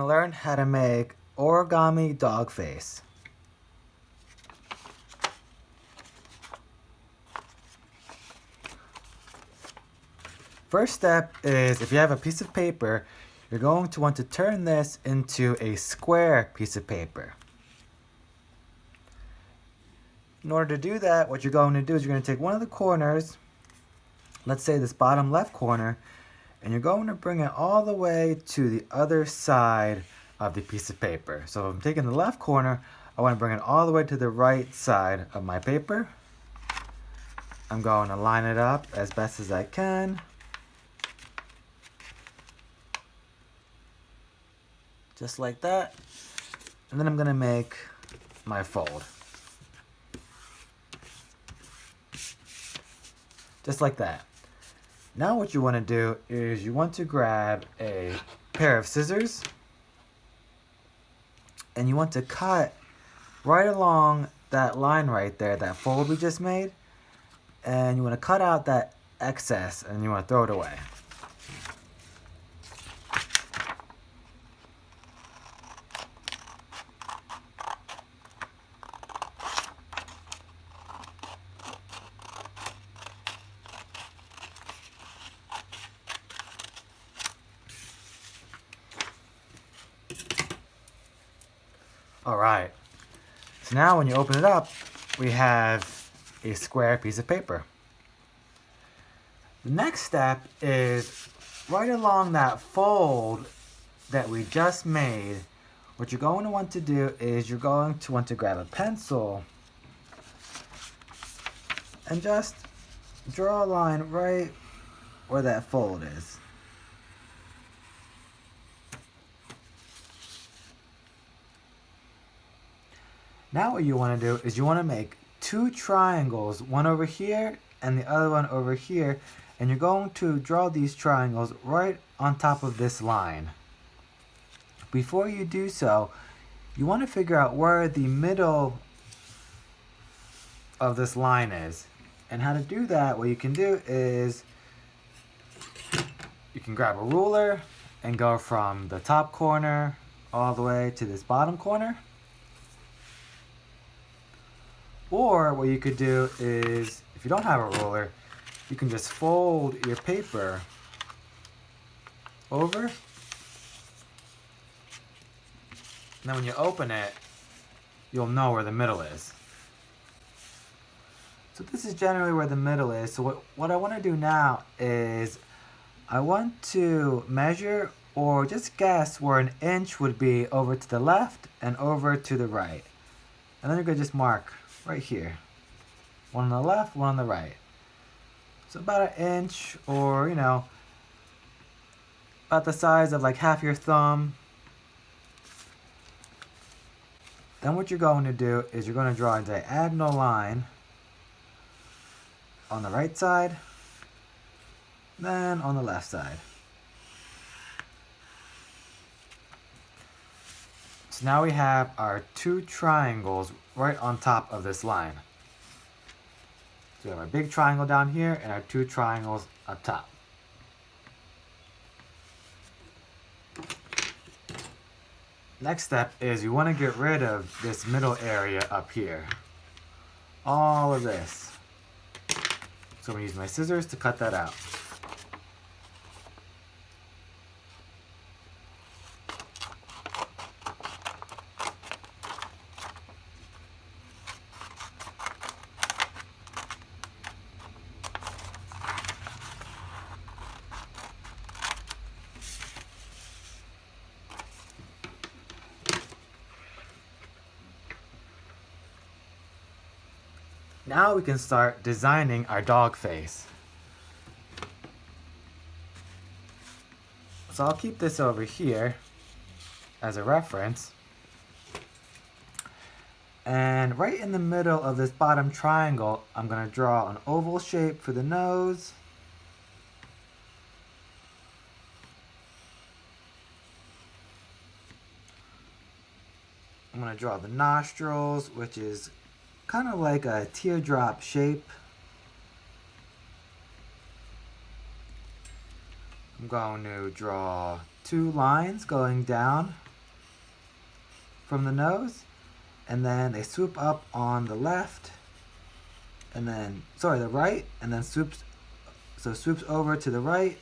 to learn how to make origami dog face. First step is, if you have a piece of paper, you're going to want to turn this into a square piece of paper. In order to do that, what you're going to do is you're going to take one of the corners, let's say this bottom left corner, and you're going to bring it all the way to the other side of the piece of paper. So if I'm taking the left corner, I want to bring it all the way to the right side of my paper. I'm going to line it up as best as I can. Just like that. And then I'm going to make my fold. Just like that. Now what you want to do is you want to grab a pair of scissors and you want to cut right along that line right there, that fold we just made, and you want to cut out that excess and you want to throw it away. Alright, so now when you open it up, we have a square piece of paper. The next step is right along that fold that we just made. What you're going to want to do is you're going to want to grab a pencil and just draw a line right where that fold is. Now what you want to do is you want to make two triangles, one over here and the other one over here, and you're going to draw these triangles right on top of this line. Before you do so, you want to figure out where the middle of this line is. And how to do that, what you can do is you can grab a ruler and go from the top corner all the way to this bottom corner. Or what you could do is, if you don't have a ruler, you can just fold your paper over. And then when you open it, you'll know where the middle is. So this is generally where the middle is. So what I want to do now is I want to measure or just guess where an inch would be over to the left and over to the right. And then you're going to just mark right here. One on the left, one on the right. So about an inch, or about the size of like half your thumb. Then what you're going to do is you're going to draw a diagonal line on the right side, then on the left side. So now we have our two triangles right on top of this line. So we have our big triangle down here and our two triangles up top. Next step is you want to get rid of this middle area up here. All of this. So I'm going to use my scissors to cut that out. Now we can start designing our dog face. So I'll keep this over here as a reference. And right in the middle of this bottom triangle, I'm going to draw an oval shape for the nose. I'm going to draw the nostrils, which is kind of like a teardrop shape. I'm going to draw two lines going down from the nose, and then they swoop up on the left, and then, sorry, the right, and then swoops over to the right,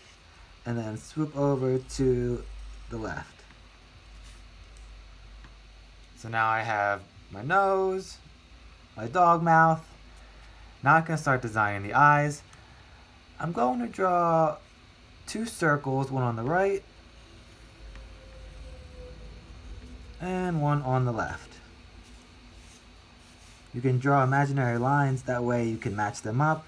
and then swoop over to the left. So now I have my nose, my dog mouth. Now I can start designing the eyes. I'm going to draw 2 circles, one on the right and one on the left. You can draw imaginary lines, that way you can match them up.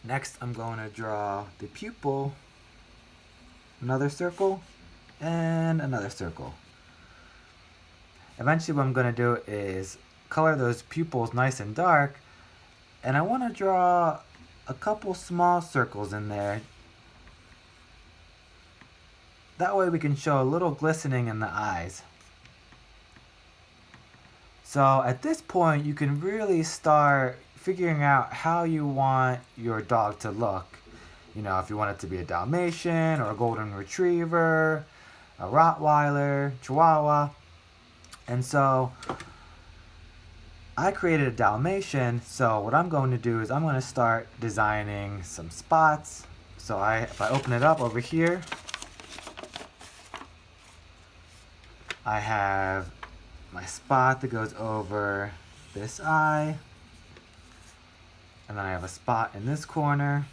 Next, I'm going to draw the pupil, another circle, and another circle. Eventually what I'm going to do is color those pupils nice and dark, and I want to draw a couple small circles in there. That way we can show a little glistening in the eyes. So at this point you can really start figuring out how you want your dog to look. You know, if you want it to be a Dalmatian or a Golden Retriever, a Rottweiler, Chihuahua. And so I created a Dalmatian, so what I'm going to do is I'm going to start designing some spots. So if I open it up over here, I have my spot that goes over this eye, and then I have a spot in this corner.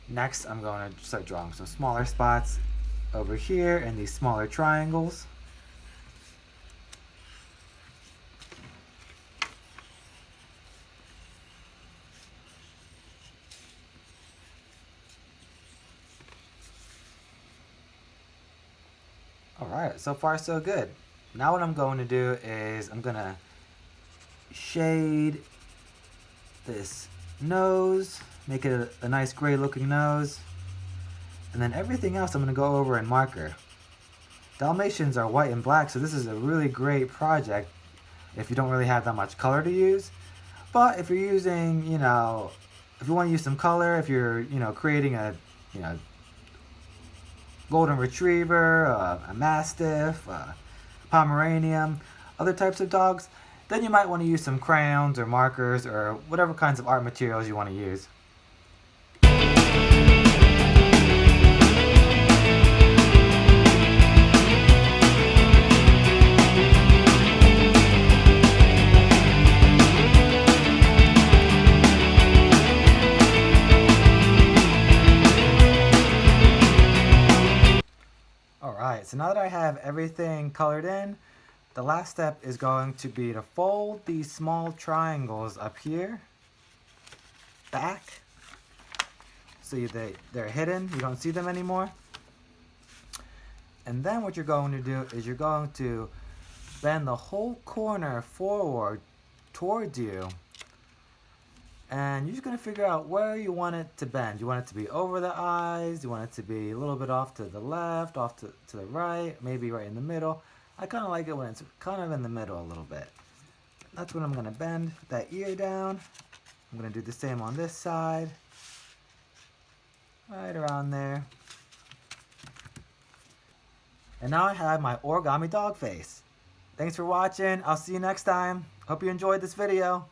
Next, I'm going to start drawing some smaller spots over here and these smaller triangles. Alright, so far so good. Now what I'm going to do is I'm going to shade this nose, make it a nice gray looking nose, and then everything else I'm going to go over in marker. Dalmatians are white and black, so this is a really great project if you don't really have that much color to use. But if you're using, you know, if you want to use some color, if you're, you know, creating a, you know, Golden Retriever, a Mastiff, a Pomeranian, other types of dogs, then you might want to use some crayons or markers or whatever kinds of art materials you want to use. Alright, so now that I have everything colored in, the last step is going to be to fold these small triangles up here back so they're hidden, you don't see them anymore. And then what you're going to do is you're going to bend the whole corner forward towards you, and you're just going to figure out where you want it to bend. You want it to be over the eyes, you want it to be a little bit off to the left, off to the right, maybe right in the middle. I kind of like it when it's kind of in the middle a little bit. That's when I'm going to bend that ear down. I'm going to do the same on this side. Right around there. And now I have my Origami Dog Face. Thanks for watching. I'll see you next time. Hope you enjoyed this video.